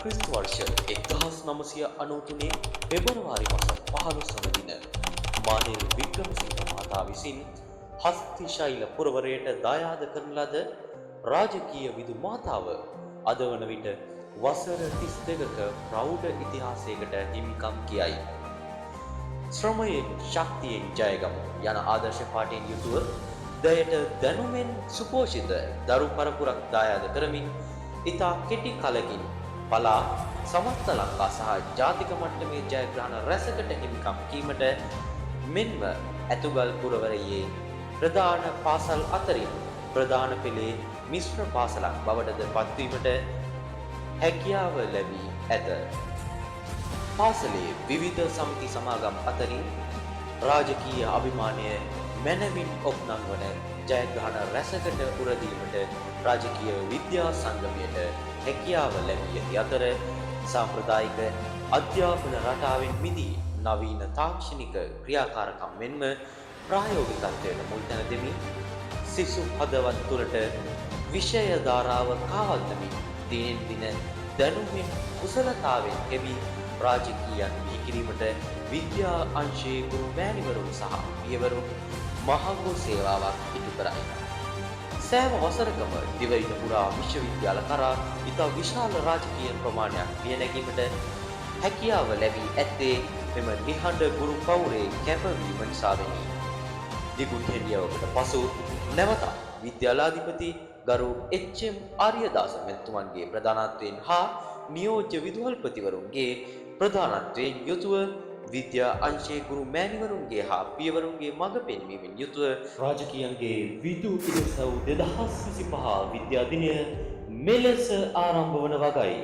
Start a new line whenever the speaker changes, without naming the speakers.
ක්‍රිස්තු වර්ෂ 1993 පෙබරවාරි මාස 15 වන දින මානෙල් වික්‍රමසිංහ මහතා විසින් හස්තිශෛල පුරවරයට දායාද කරන ලද රාජකීය විදු මාතාව අද වන විට වසර 32ක ප්‍රෞಢ ඉතිහාසයකට හිමිකම් කියයි. ශ්‍රමයෙන් ශක්තියෙන් ජයගමු යන ආදර්ශ පාඨයෙන් යුතුව දයට දැනුමෙන් සුපෝෂිත දරු පරපුරක් දායාද කරමින් ඉතා කෙටි කලකින් පලා සමස්ත ලංකා සහ ජාතික මට්ටමේ ජයග්‍රහණ රැසකට හිමිකම් කීමට මෙන්ම ඇතුගල් පුරවරයේ ප්‍රධාන පාසල් අතරින් ප්‍රධාන පෙළේ මිශ්‍ර පාසලක් බවටද පත්වීමට හැකියාව ලැබී ඇත. පාසලේ විවිධ සමිති සමාගම් අතරින් රාජකීය අභිමානය මැනවින් ඔප්නං වන ජයග්‍රහණ රැසකට උරදීමට රාජකීය විද්‍යා සංගමයට හැකියාව ලැබී ඇති අතර සාම්ප්‍රදායික අධ්‍යාපන රටාවෙන් මිදී නවීන තාක්ෂණික ක්‍රියාකාරකම් මෙන්ම ප්‍රායෝගිකත්වයට මුල් තැන දෙමින් සිසු හදවත් තුළට විෂය ධාරාව කාවල් දෙමින් දිනෙන් දින දැනුමින් කුසලතාවෙන් එවි රාජකීයන් බිහි කිරීමට විද්‍යා අංශයේ ගුරු මෑණිවරුන් සහ පියවරුන් මහඟු සේවාවක් ඉටු කරයි. සෑම වසරකම දිවයින පුරා විශ්වවිද්‍යාල කරා ඉතා විශාල රාජකීය ප්‍රමාණයක් පිය නැගීමට හැකියාව ලැබී ඇත්තේ මෙම නිහඬ ගුරු පවුරේ කැපවීම නිසා වෙනි. දිගුත් හෙළියවකට පසු නැවත විද්‍යාලාධිපති ගරු එච්.එම්. ආර්යදාස මැතිතුමන්ගේ ප්‍රධානත්වයෙන් හා නියෝජ්‍ය විදුහල්පතිවරුන්ගේ ප්‍රධානත්වයෙන් යුතුව විද්‍යා අංශයේ ගුරු මෑණිවරුන්ගේ හා පියවරුන්ගේ මඟ පෙන්වීමෙන් යුතුව රාජකීයන්ගේ විදු ඉලසව් 2025 විද්‍යා දිනය මෙලෙස ආරම්භ වන වගයි.